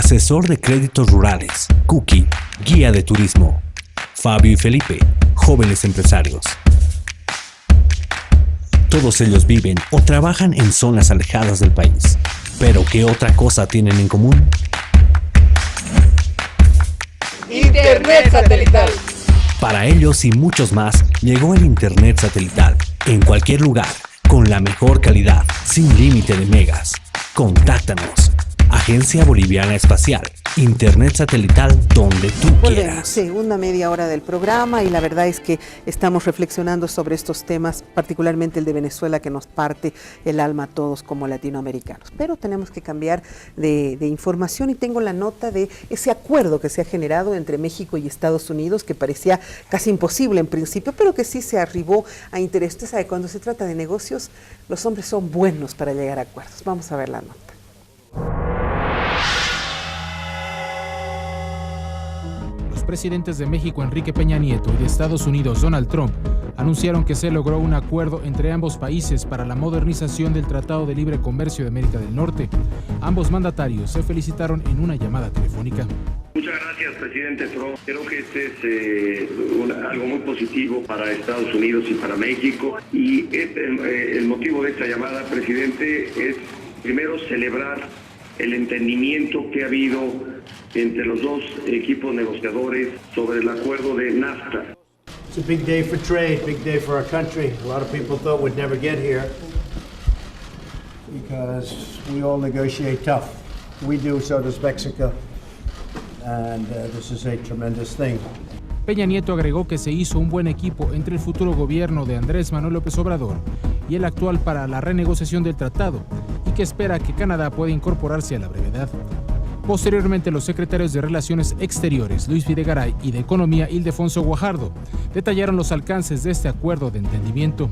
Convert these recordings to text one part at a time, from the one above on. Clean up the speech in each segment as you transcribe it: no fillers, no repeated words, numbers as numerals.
asesor de créditos rurales. Cookie, guía de turismo. Fabio y Felipe, jóvenes empresarios. Todos ellos viven o trabajan en zonas alejadas del país. ¿Pero qué otra cosa tienen en común? Internet satelital. Para ellos y muchos más, llegó el Internet satelital. En cualquier lugar, con la mejor calidad, sin límite de megas. Contáctanos. Agencia Boliviana Espacial. Internet satelital donde tú quieras. Segunda media hora del programa y la verdad es que estamos reflexionando sobre estos temas, particularmente el de Venezuela, que nos parte el alma a todos como latinoamericanos. Pero tenemos que cambiar de información y tengo la nota de ese acuerdo que se ha generado entre México y Estados Unidos, que parecía casi imposible en principio, pero que sí se arribó a interés. Usted sabe, cuando se trata de negocios, los hombres son buenos para llegar a acuerdos. Vamos a ver la nota. Los presidentes de México, Enrique Peña Nieto, y de Estados Unidos, Donald Trump, anunciaron que se logró un acuerdo entre ambos países para la modernización del Tratado de Libre Comercio de América del Norte. Ambos mandatarios se felicitaron en una llamada telefónica. Muchas gracias, presidente Trump. Creo que este es algo muy positivo para Estados Unidos y para México. Y el motivo de esta llamada, presidente, es primero celebrar el entendimiento que ha habido entre los dos equipos negociadores sobre el acuerdo de NAFTA. It's a big day for trade, big day for our country. A lot of people thought we'd never get here because we all negotiate tough. We do, so does Mexico. And this is a tremendous thing. Peña Nieto agregó que se hizo un buen equipo entre el futuro gobierno de Andrés Manuel López Obrador y el actual para la renegociación del tratado y que espera que Canadá pueda incorporarse a la brevedad. Posteriormente, los secretarios de Relaciones Exteriores, Luis Videgaray, y de Economía, Ildefonso Guajardo, detallaron los alcances de este acuerdo de entendimiento,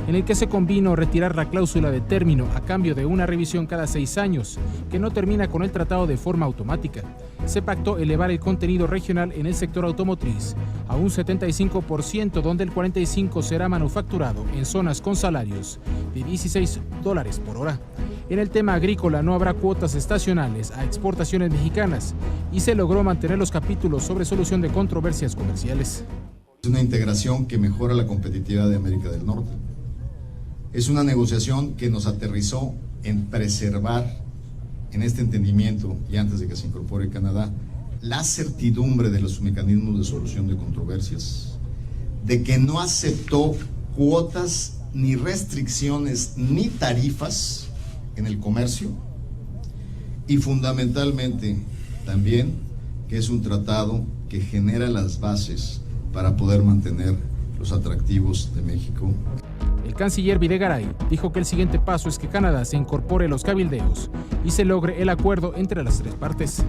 en el que se convino retirar la cláusula de término a cambio de una revisión cada 6 años, que no termina con el tratado de forma automática. Se pactó elevar el contenido regional en el sector automotriz a un 75%, donde el 45% será manufacturado en zonas con salarios de $16 por hora. En el tema agrícola no habrá cuotas estacionales a exportaciones mexicanas y se logró mantener los capítulos sobre solución de controversias comerciales. Es una integración que mejora la competitividad de América del Norte. Es una negociación que nos aterrizó en preservar en este entendimiento y antes de que se incorpore Canadá la certidumbre de los mecanismos de solución de controversias, de que no aceptó cuotas ni restricciones ni tarifas en el comercio y fundamentalmente también que es un tratado que genera las bases para poder mantener los atractivos de México. El canciller Videgaray dijo que el siguiente paso es que Canadá se incorpore a los cabildeos y se logre el acuerdo entre las tres partes.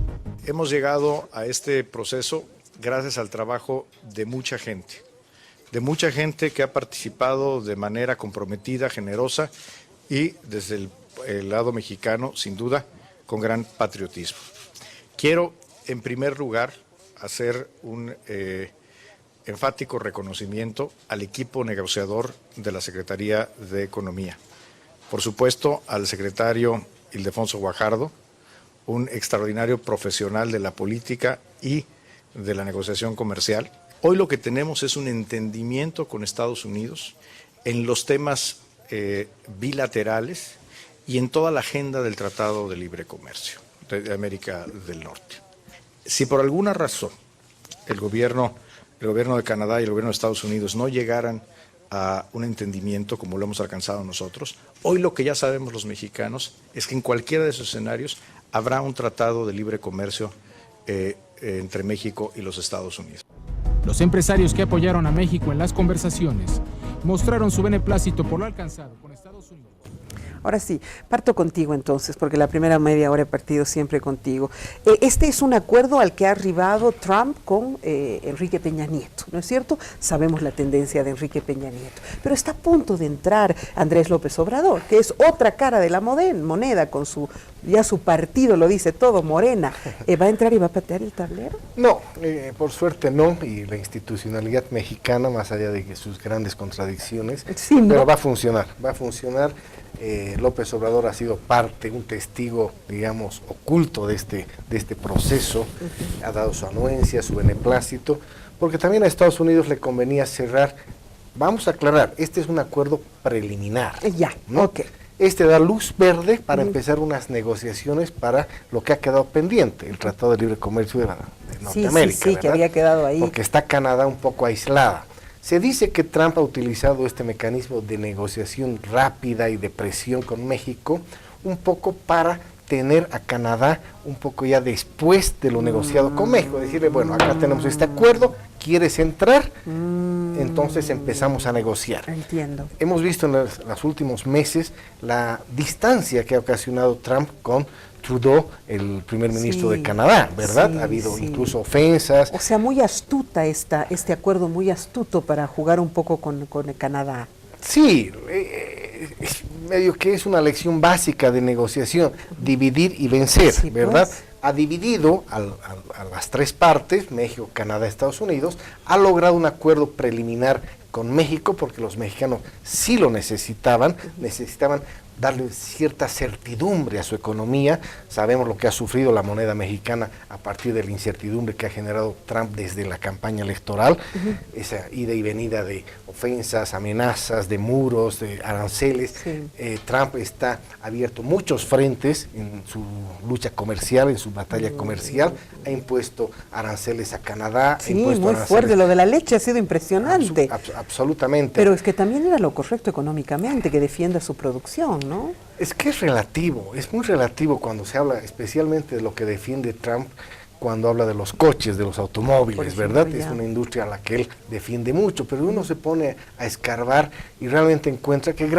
Hemos llegado a este proceso gracias al trabajo de mucha gente que ha participado de manera comprometida, generosa y desde el lado mexicano, sin duda, con gran patriotismo. Quiero, en primer lugar, hacer un enfático reconocimiento al equipo negociador de la Secretaría de Economía. Por supuesto, al secretario Ildefonso Guajardo, un extraordinario profesional de la política y de la negociación comercial. Hoy lo que tenemos es un entendimiento con Estados Unidos en los temas bilaterales y en toda la agenda del Tratado de Libre Comercio de América del Norte. Si por alguna razón el gobierno de Canadá y el gobierno de Estados Unidos no llegaran a un entendimiento como lo hemos alcanzado nosotros, hoy lo que ya sabemos los mexicanos es que en cualquiera de esos escenarios habrá un tratado de libre comercio entre México y los Estados Unidos. Los empresarios que apoyaron a México en las conversaciones mostraron su beneplácito por lo alcanzado con Estados Unidos. Ahora sí, parto contigo entonces, porque la primera media hora he partido siempre contigo. Este es un acuerdo al que ha arribado Trump con Enrique Peña Nieto, ¿no es cierto? Sabemos la tendencia de Enrique Peña Nieto, pero está a punto de entrar Andrés López Obrador, que es otra cara de la moneda, con su partido lo dice todo, Morena. ¿Va a entrar y va a patear el tablero? No, por suerte no, y la institucionalidad mexicana, más allá de sus grandes contradicciones, sí, ¿no? Pero va a funcionar. López Obrador ha sido parte, un testigo, digamos, oculto de este proceso, ha dado su anuencia, su beneplácito, porque también a Estados Unidos le convenía cerrar, vamos a aclarar, este es un acuerdo preliminar. Ya, ¿no? ok. Este da luz verde para empezar unas negociaciones para lo que ha quedado pendiente, el Tratado de Libre Comercio de Norteamérica. Sí, que había quedado ahí. Porque está Canadá un poco aislada. Se dice que Trump ha utilizado este mecanismo de negociación rápida y de presión con México un poco para tener a Canadá un poco ya después de lo negociado con México, decirle, bueno, acá tenemos este acuerdo, ¿quieres entrar? Entonces empezamos a negociar. Entiendo. Hemos visto en los últimos meses la distancia que ha ocasionado Trump con Trudeau, el primer ministro de Canadá, ¿verdad? Ha habido incluso ofensas. O sea, muy astuta este acuerdo, muy astuto para jugar un poco con Canadá. Sí, medio que es una lección básica de negociación, dividir y vencer, Sí, ¿verdad? pues. Ha dividido a las tres partes, México, Canadá, Estados Unidos, ha logrado un acuerdo preliminar con México, porque los mexicanos sí lo necesitaban darle cierta certidumbre a su economía. Sabemos lo que ha sufrido la moneda mexicana a partir de la incertidumbre que ha generado Trump desde la campaña electoral, esa ida y venida de ofensas, amenazas, de muros, de aranceles. Trump está abierto muchos frentes en su lucha comercial, en su batalla comercial, ha impuesto aranceles a Canadá. Sí, muy fuerte, lo de la leche ha sido impresionante. Absolutamente. Pero es que también era lo correcto económicamente, que defienda su producción, ¿no? Es que es relativo, es muy relativo cuando se habla especialmente de lo que defiende Trump cuando habla de los coches, de los automóviles, ejemplo, ¿verdad? Ya. Es una industria a la que él defiende mucho, pero uno se pone a escarbar y realmente encuentra que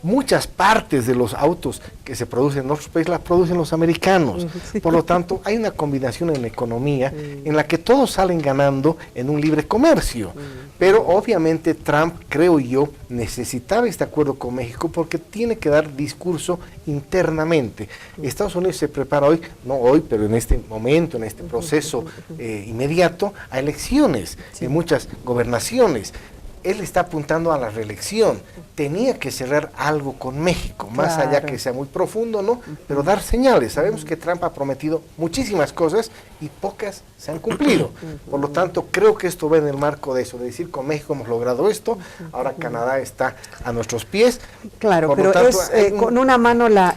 muchas partes de los autos que se producen en otros países las producen los americanos. Sí. Por lo tanto, hay una combinación en la economía en la que todos salen ganando en un libre comercio. Pero obviamente Trump, creo yo, necesitaba este acuerdo con México porque tiene que dar discurso internamente. Estados Unidos se prepara hoy, no hoy, pero en este momento, en este proceso inmediato, a elecciones en muchas gobernaciones. Él está apuntando a la reelección. Tenía que cerrar algo con México, más allá que sea muy profundo, ¿no? Pero dar señales. Sabemos que Trump ha prometido muchísimas cosas y pocas se han cumplido. Por lo tanto, creo que esto va en el marco de eso, de decir, con México hemos logrado esto, ahora Canadá está a nuestros pies. Claro, pero tanto, con una mano la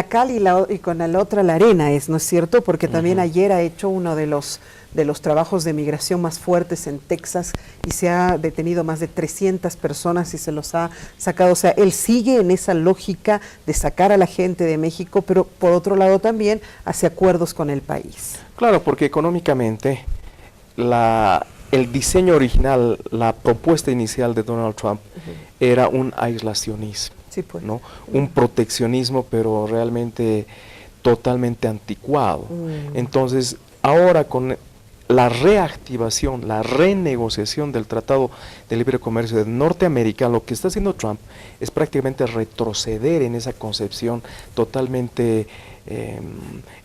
cal y con la otra la arena, ¿no es cierto? Porque también ayer ha hecho uno de los trabajos de migración más fuertes en Texas y se ha detenido más de 300 personas y se los ha sacado. O sea, él sigue en esa lógica de sacar a la gente de México, pero por otro lado también hace acuerdos con el país. Claro, porque económicamente el diseño original, la propuesta inicial de Donald Trump era un aislacionismo, ¿no? Un proteccionismo, pero realmente totalmente anticuado. Entonces, ahora con la reactivación, la renegociación del Tratado de Libre Comercio de Norteamérica, lo que está haciendo Trump es prácticamente retroceder en esa concepción totalmente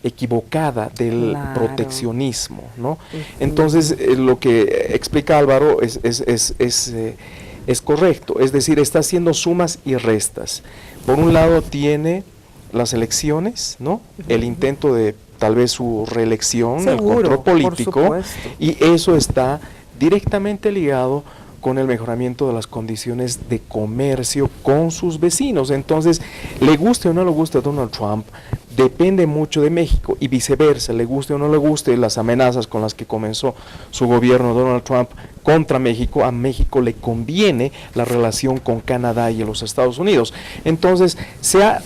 equivocada del proteccionismo, ¿no? Entonces, lo que explica Álvaro es correcto, es decir, está haciendo sumas y restas. Por un lado tiene las elecciones, ¿no? El intento de tal vez su reelección, el control político, y eso está directamente ligado con el mejoramiento de las condiciones de comercio con sus vecinos. Entonces, le guste o no le guste a Donald Trump, depende mucho de México, y viceversa, le guste o no le guste las amenazas con las que comenzó su gobierno Donald Trump contra México, a México le conviene la relación con Canadá y los Estados Unidos. Entonces, se ha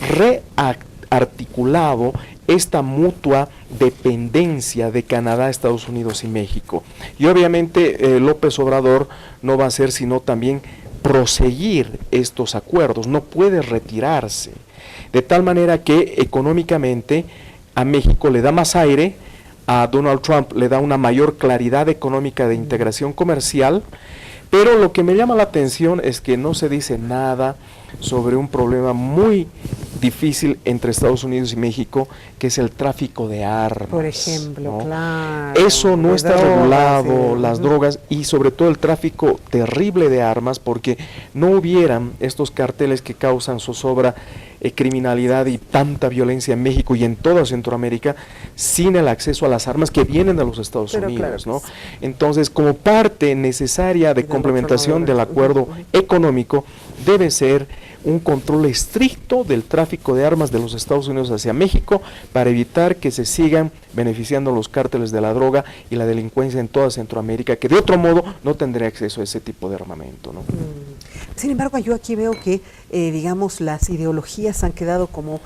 rearticulado esta mutua dependencia de Canadá, Estados Unidos y México. Y obviamente López Obrador no va a hacer sino también proseguir estos acuerdos, no puede retirarse. De tal manera que económicamente a México le da más aire, a Donald Trump le da una mayor claridad económica de integración comercial, pero lo que me llama la atención es que no se dice nada sobre un problema muy difícil entre Estados Unidos y México, que es el tráfico de armas. Por ejemplo, ¿no? Claro. Eso no está regulado, las drogas y sobre todo el tráfico terrible de armas, porque no hubieran estos carteles que causan zozobra criminalidad y tanta violencia en México y en toda Centroamérica sin el acceso a las armas que vienen de los Estados Unidos, ¿no? Entonces, como parte necesaria de complementación del acuerdo económico, debe ser un control estricto del tráfico de armas de los Estados Unidos hacia México para evitar que se sigan beneficiando los cárteles de la droga y la delincuencia en toda Centroamérica, que de otro modo no tendría acceso a ese tipo de armamento, ¿no? Sin embargo, yo aquí veo que, digamos, las ideologías han quedado como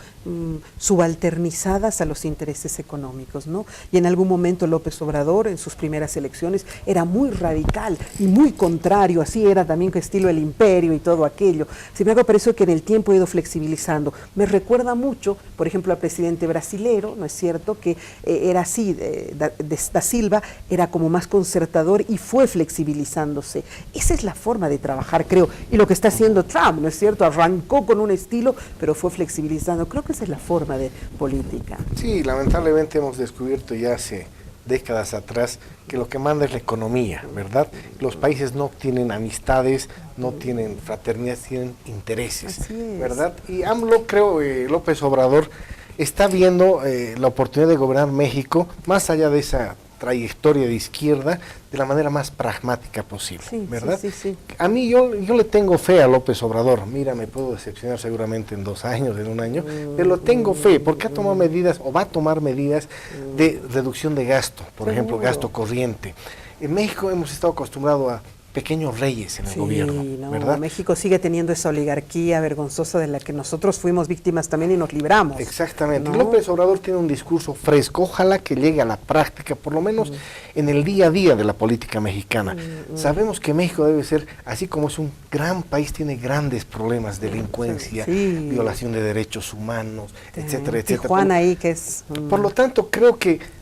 subalternizadas a los intereses económicos, ¿no? Y en algún momento López Obrador, en sus primeras elecciones, era muy radical y muy contrario, así era también que estilo el imperio y todo aquello. Sin embargo, parece que en el tiempo ha ido flexibilizando. Me recuerda mucho, por ejemplo, al presidente brasilero, ¿no es cierto?, que era así, da Silva era como más concertador y fue flexibilizándose. Esa es la forma de trabajar, creo, y lo que está haciendo Trump, ¿no es cierto? Arrancó con un estilo, pero fue flexibilizando. Creo que esa es la forma de política. Sí, lamentablemente hemos descubierto ya hace décadas atrás que lo que manda es la economía, ¿verdad? Los países no tienen amistades, no tienen fraternidades, tienen intereses, ¿verdad? Y AMLO, creo, López Obrador, está viendo la oportunidad de gobernar México, más allá de esa trayectoria de izquierda, de la manera más pragmática posible, ¿verdad? Sí. A mí yo le tengo fe a López Obrador. Mira, me puedo decepcionar seguramente en 2 años, en 1 año, pero tengo fe, porque ha tomado medidas, o va a tomar medidas de reducción de gasto, por ejemplo, gasto corriente. En México hemos estado acostumbrados a pequeños reyes en el gobierno, ¿verdad? México sigue teniendo esa oligarquía vergonzosa de la que nosotros fuimos víctimas también y nos libramos. Exactamente. López Obrador tiene un discurso fresco, ojalá que llegue a la práctica, por lo menos en el día a día de la política mexicana. Sabemos que México debe ser, así como es un gran país, tiene grandes problemas, delincuencia, violación de derechos humanos, etcétera, etcétera. Tijuana ahí que es... Por lo tanto, creo que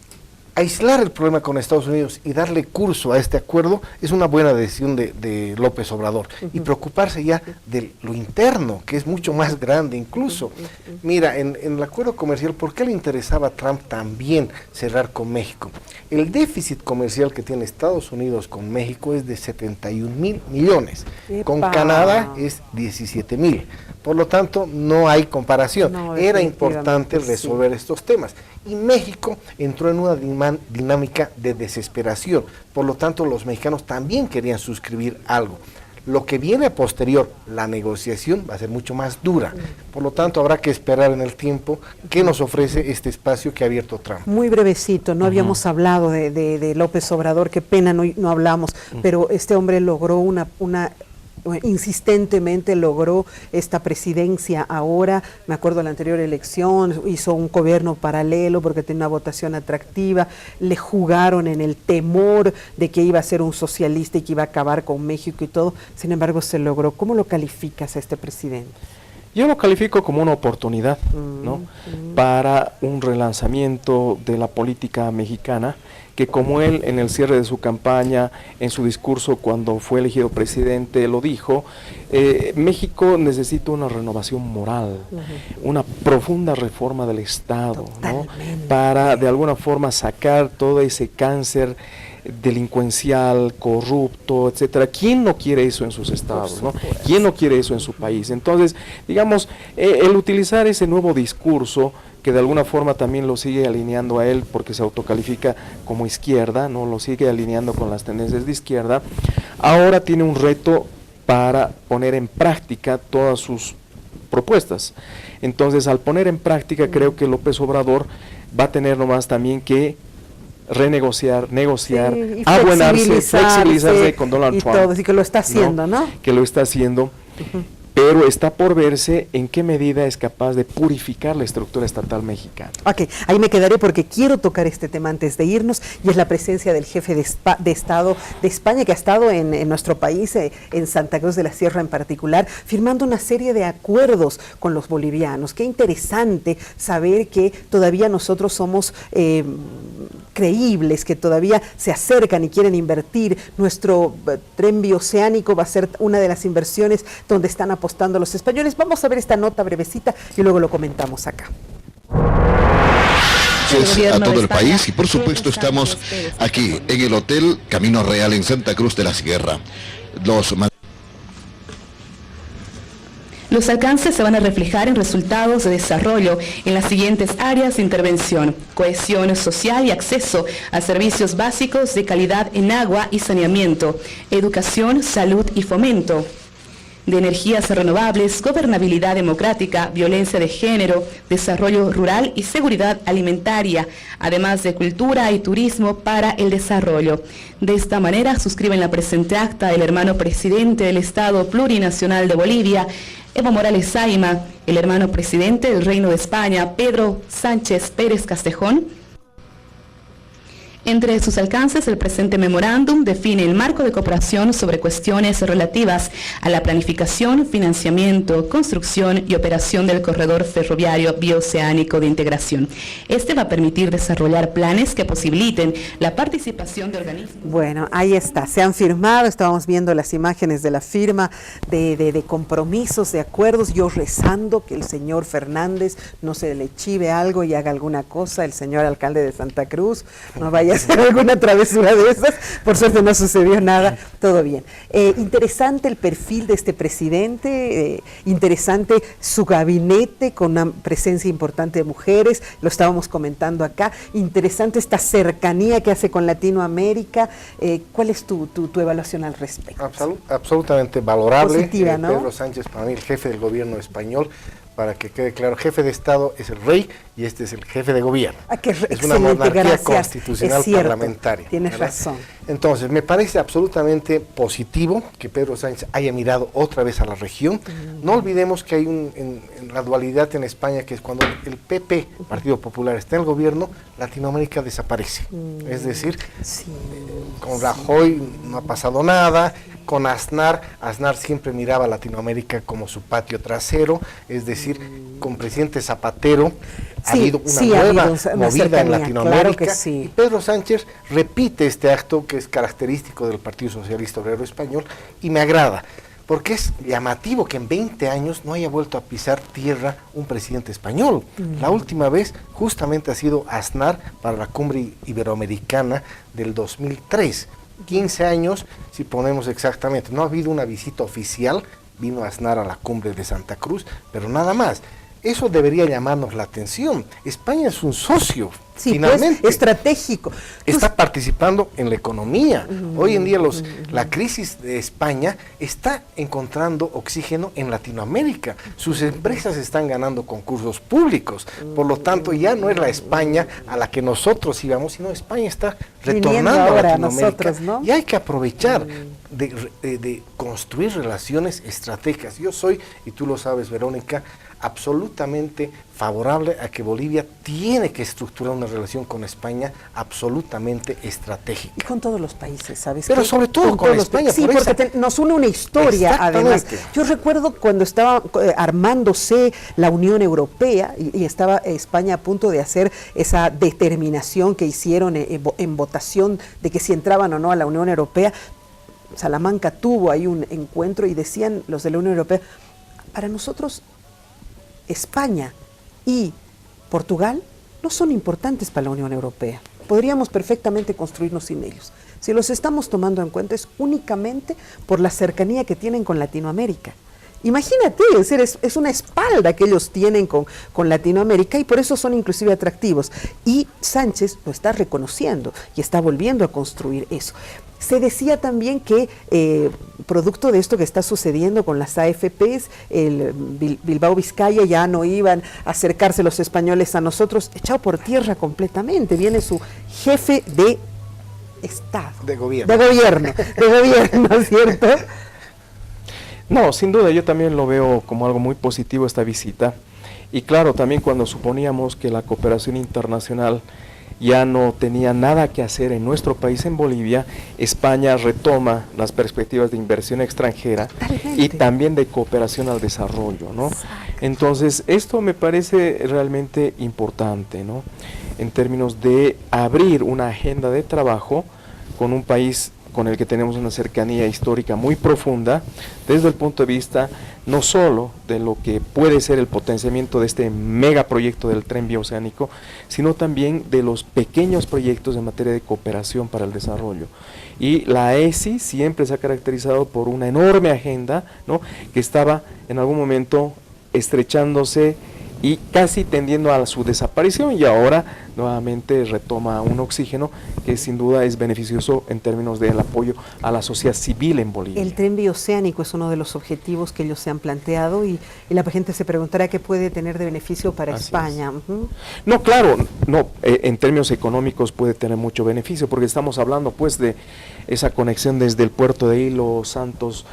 aislar el problema con Estados Unidos y darle curso a este acuerdo es una buena decisión de López Obrador, y preocuparse ya de lo interno, que es mucho más grande incluso. Mira, en el acuerdo comercial, ¿por qué le interesaba a Trump también cerrar con México? El déficit comercial que tiene Estados Unidos con México es de 71,000 millones, con Canadá es 17,000. Por lo tanto, no hay comparación. Era importante resolver estos temas. Y México entró en una dinámica de desesperación. Por lo tanto, los mexicanos también querían suscribir algo. Lo que viene a posterior, la negociación, va a ser mucho más dura. Por lo tanto, habrá que esperar en el tiempo que nos ofrece este espacio que ha abierto Trump. Muy brevecito, no habíamos hablado de López Obrador, qué pena no hablamos, pero este hombre logró insistentemente logró esta presidencia ahora. Me acuerdo de la anterior elección, hizo un gobierno paralelo porque tenía una votación atractiva, le jugaron en el temor de que iba a ser un socialista y que iba a acabar con México y todo, sin embargo se logró. ¿Cómo lo calificas a este presidente? Yo lo califico como una oportunidad, ¿no? Para un relanzamiento de la política mexicana, que como él en el cierre de su campaña, en su discurso cuando fue elegido presidente, lo dijo, México necesita una renovación moral, una profunda reforma del Estado, ¿no? Para de alguna forma sacar todo ese cáncer delincuencial, corrupto, etcétera. ¿Quién no quiere eso en sus estados, ¿no? ¿Quién no quiere eso en su país? Entonces, digamos, el utilizar ese nuevo discurso, que de alguna forma también lo sigue alineando a él, porque se autocalifica como izquierda, ¿no? Lo sigue alineando con las tendencias de izquierda, ahora tiene un reto para poner en práctica todas sus propuestas. Entonces, al poner en práctica, creo que López Obrador va a tener nomás también que renegociar, negociar, abonarse, flexibilizarse con Donald Trump. Todo, y que lo está haciendo, ¿no? Que lo está haciendo, pero está por verse en qué medida es capaz de purificar la estructura estatal mexicana. Ok, ahí me quedaré porque quiero tocar este tema antes de irnos, y es la presencia del jefe de Estado de España, que ha estado en nuestro país, en Santa Cruz de la Sierra en particular, firmando una serie de acuerdos con los bolivianos. Qué interesante saber que todavía nosotros somos creíbles, que todavía se acercan y quieren invertir. Nuestro tren bioceánico va a ser una de las inversiones donde están apostando los españoles. Vamos a ver esta nota brevecita y luego lo comentamos acá. A todo el país, y por supuesto estamos aquí en el Hotel Camino Real en Santa Cruz de la Sierra. Los alcances se van a reflejar en resultados de desarrollo en las siguientes áreas de intervención: cohesión social y acceso a servicios básicos de calidad en agua y saneamiento, educación, salud y fomento de energías renovables, gobernabilidad democrática, violencia de género, desarrollo rural y seguridad alimentaria, además de cultura y turismo para el desarrollo. De esta manera suscriben la presente acta el hermano presidente del Estado Plurinacional de Bolivia, Evo Morales Saima, el hermano presidente del Reino de España, Pedro Sánchez Pérez Castejón. Entre sus alcances, el presente memorándum define el marco de cooperación sobre cuestiones relativas a la planificación, financiamiento, construcción y operación del corredor ferroviario bioceánico de integración. Este va a permitir desarrollar planes que posibiliten la participación de organismos. Bueno, ahí está, se han firmado, estábamos viendo las imágenes de la firma de compromisos, de acuerdos, yo rezando que el señor Fernández no se le chive algo y haga alguna cosa, el señor alcalde de Santa Cruz no vaya a hacer alguna travesura de esas. Por suerte no sucedió nada, todo bien. Interesante el perfil de este presidente, interesante su gabinete con una presencia importante de mujeres, lo estábamos comentando acá, interesante esta cercanía que hace con Latinoamérica. ¿Cuál es tu evaluación al respecto? Absolutamente valorable. Positiva, ¿no? Pedro Sánchez, para mí, el jefe del gobierno español. Para que quede claro, jefe de Estado es el rey y este es el jefe de gobierno. Es una monarquía constitucional parlamentaria. Tienes ¿verdad? razón. Entonces, me parece absolutamente positivo que Pedro Sánchez haya mirado otra vez a la región. No olvidemos que hay en la dualidad en España, que es cuando el PP, Partido Popular, está en el gobierno, Latinoamérica desaparece. Es decir, con Rajoy no ha pasado nada. Con Aznar siempre miraba a Latinoamérica como su patio trasero, es decir, con presidente Zapatero ha habido una nueva movida en Latinoamérica, claro y Pedro Sánchez repite este acto que es característico del Partido Socialista Obrero Español y me agrada, porque es llamativo que en 20 años no haya vuelto a pisar tierra un presidente español. La última vez justamente ha sido Aznar para la cumbre iberoamericana del 2003. 15 años, si ponemos exactamente, no ha habido una visita oficial, vino Aznar a la cumbre de Santa Cruz, pero nada más. Eso debería llamarnos la atención. España es un socio, finalmente. Pues, estratégico. Está participando en la economía. Hoy en día la crisis de España está encontrando oxígeno en Latinoamérica. Sus empresas están ganando concursos públicos. Por lo tanto, ya no es la España a la que nosotros íbamos, sino España está retornando a Latinoamérica. Nosotros, ¿no? Y hay que aprovechar de construir relaciones estratégicas. Yo soy, y tú lo sabes, Verónica, absolutamente favorable a que Bolivia tiene que estructurar una relación con España absolutamente estratégica. Y con todos los países, ¿sabes? Pero sobre todo con España. Sí, porque nos une una historia, además. Yo recuerdo cuando estaba armándose la Unión Europea y estaba España a punto de hacer esa determinación que hicieron en votación de que si entraban o no a la Unión Europea. Salamanca tuvo ahí un encuentro y decían los de la Unión Europea, para nosotros España y Portugal no son importantes para la Unión Europea. Podríamos perfectamente construirnos sin ellos. Si los estamos tomando en cuenta es únicamente por la cercanía que tienen con Latinoamérica. Imagínate, es una espalda que ellos tienen con Latinoamérica y por eso son inclusive atractivos. Y Sánchez lo está reconociendo y está volviendo a construir eso. Se decía también que producto de esto que está sucediendo con las AFPs, el Bilbao Vizcaya ya no iban a acercarse los españoles a nosotros, echado por tierra completamente. Viene su jefe de Estado. De gobierno, ¿cierto? No, sin duda, yo también lo veo como algo muy positivo esta visita. Y claro, también cuando suponíamos que la cooperación internacional ya no tenía nada que hacer en nuestro país, en Bolivia, España retoma las perspectivas de inversión extranjera y también de cooperación al desarrollo, ¿no? Entonces, esto me parece realmente importante, ¿no? En términos de abrir una agenda de trabajo con un país con el que tenemos una cercanía histórica muy profunda, desde el punto de vista no solo de lo que puede ser el potenciamiento de este megaproyecto del tren bioceánico, sino también de los pequeños proyectos en materia de cooperación para el desarrollo. Y la ESI siempre se ha caracterizado por una enorme agenda, ¿no?, que estaba en algún momento estrechándose y casi tendiendo a su desaparición, y ahora nuevamente retoma un oxígeno que sin duda es beneficioso en términos del apoyo a la sociedad civil en Bolivia. El tren bioceánico es uno de los objetivos que ellos se han planteado y la gente se preguntará qué puede tener de beneficio para España. No, claro, no, en términos económicos puede tener mucho beneficio, porque estamos hablando pues de esa conexión desde el puerto de Hilo, Santos,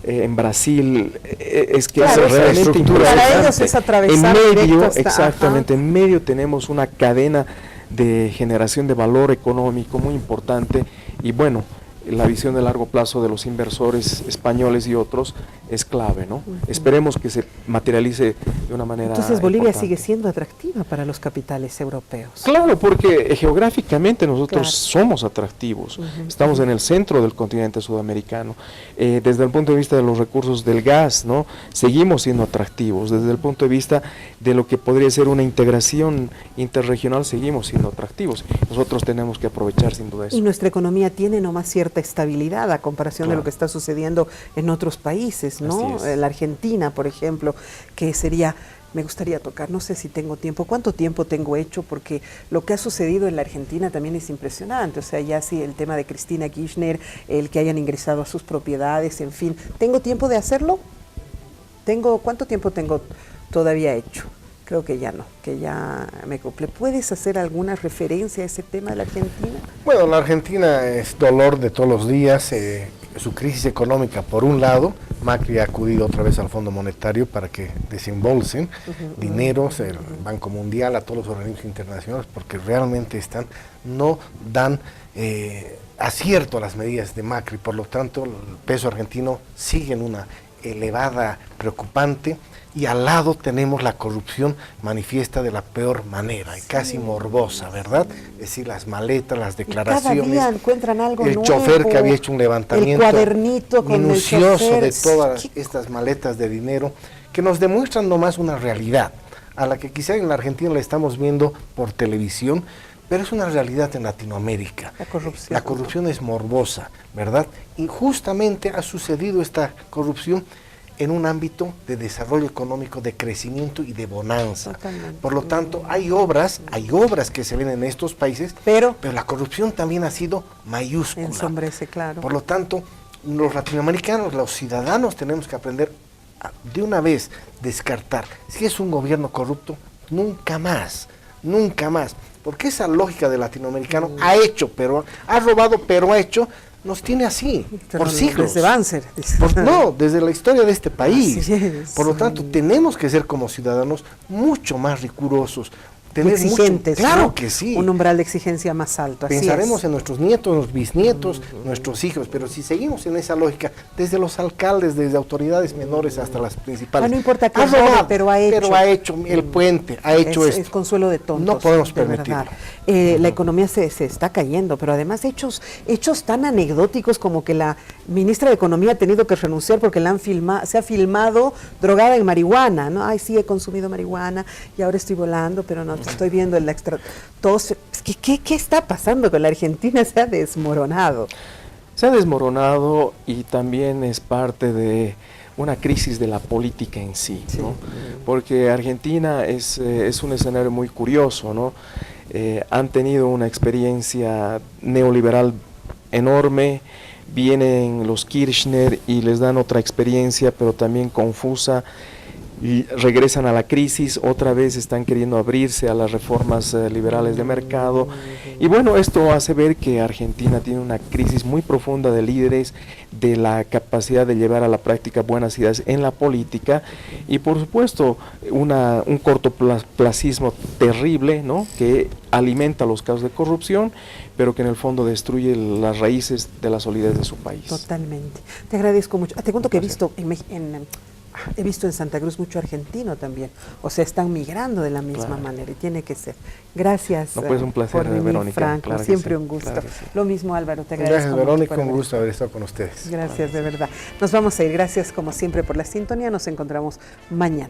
en Brasil, es que claro, es realmente importante. Para ellos es atravesar en medio, hasta, exactamente, en medio tenemos una cadena de generación de valor económico muy importante, y bueno, la visión de largo plazo de los inversores españoles y otros es clave, ¿no? Esperemos que se materialice de una manera Entonces Bolivia importante. sigue siendo atractiva para los capitales europeos. Claro, porque geográficamente nosotros somos atractivos, estamos en el centro del continente sudamericano, desde el punto de vista de los recursos del gas, ¿no?, seguimos siendo atractivos, desde el punto de vista de lo que podría ser una integración interregional, seguimos siendo atractivos, nosotros tenemos que aprovechar sin duda eso. Y nuestra economía tiene nomás cierta estabilidad a comparación de lo que está sucediendo en otros países, ¿no? La Argentina, por ejemplo, que sería, me gustaría tocar, no sé si tengo tiempo, cuánto tiempo tengo hecho, porque lo que ha sucedido en la Argentina también es impresionante, o sea, ya sí, el tema de Cristina Kirchner, el que hayan ingresado a sus propiedades, en fin, ¿tengo tiempo de hacerlo? ¿Cuánto tiempo tengo todavía hecho? Creo que ya no, que ya me cumple. ¿Puedes hacer alguna referencia a ese tema de la Argentina? Bueno, la Argentina es dolor de todos los días, su crisis económica por un lado. Macri ha acudido otra vez al Fondo Monetario para que desembolsen dineros, el Banco Mundial, a todos los organismos internacionales, porque realmente no dan acierto a las medidas de Macri, por lo tanto el peso argentino sigue en una elevada preocupante, y al lado tenemos la corrupción manifiesta de la peor manera, y casi morbosa, ¿verdad? Es decir, las maletas, las declaraciones, cada día encuentran algo el nuevo, chofer que había hecho un levantamiento el cuadernito con minucioso el chofer, de todas estas maletas de dinero, que nos demuestran nomás una realidad, a la que quizá en la Argentina la estamos viendo por televisión, pero es una realidad en Latinoamérica. La corrupción es morbosa, ¿verdad? Y justamente ha sucedido esta corrupción en un ámbito de desarrollo económico, de crecimiento y de bonanza. Totalmente. Por lo tanto, hay obras que se ven en estos países, pero la corrupción también ha sido mayúscula. Ensombrece, claro. Por lo tanto, los latinoamericanos, los ciudadanos, tenemos que aprender de una vez descartar. Si es un gobierno corrupto, nunca más, porque esa lógica del latinoamericano ha robado, pero ha hecho, nos tiene así, por siglos. Desde Banzer. Desde la historia de este país. Por lo tanto, tenemos que ser como ciudadanos mucho más rigurosos. Exigentes, claro, ¿no? que sí. Un umbral de exigencia más alto. Pensaremos en nuestros nietos, nuestros bisnietos, nuestros hijos, pero si seguimos en esa lógica, desde los alcaldes, desde autoridades menores hasta las principales. No importa qué robe, pero ha hecho el puente, ha hecho esto. Es consuelo de tontos. No podemos permitirlo. La economía se está cayendo, pero además hechos tan anecdóticos como que la ministra de Economía ha tenido que renunciar porque se ha filmado drogada en marihuana, ¿no? Ay, sí, he consumido marihuana y ahora estoy volando, pero no, estoy viendo el extra. ¿Qué está pasando con la Argentina? Se ha desmoronado. Se ha desmoronado, y también es parte de una crisis de la política en sí, ¿no? Porque Argentina es un escenario muy curioso, ¿no? Han tenido una experiencia neoliberal enorme, vienen los Kirchner y les dan otra experiencia, pero también confusa, y regresan a la crisis, otra vez están queriendo abrirse a las reformas liberales de mercado, y bueno, esto hace ver que Argentina tiene una crisis muy profunda de líderes, de la capacidad de llevar a la práctica buenas ideas en la política, y por supuesto un cortoplacismo terrible, ¿no?, que alimenta los casos de corrupción, pero que en el fondo destruye las raíces de la solidez de su país. Totalmente. Te agradezco mucho. Te cuento que he visto He visto en Santa Cruz mucho argentino también, o sea, están migrando de la misma manera y tiene que ser. Gracias. No, pues un placer, Verónica. Franco, claro siempre sí, un gusto. claro sí. Lo mismo, Álvaro, te agradezco. Gracias, Verónica, un gusto haber estado con ustedes. Gracias, de verdad. Nos vamos a ir. Gracias, como siempre, por la sintonía. Nos encontramos mañana.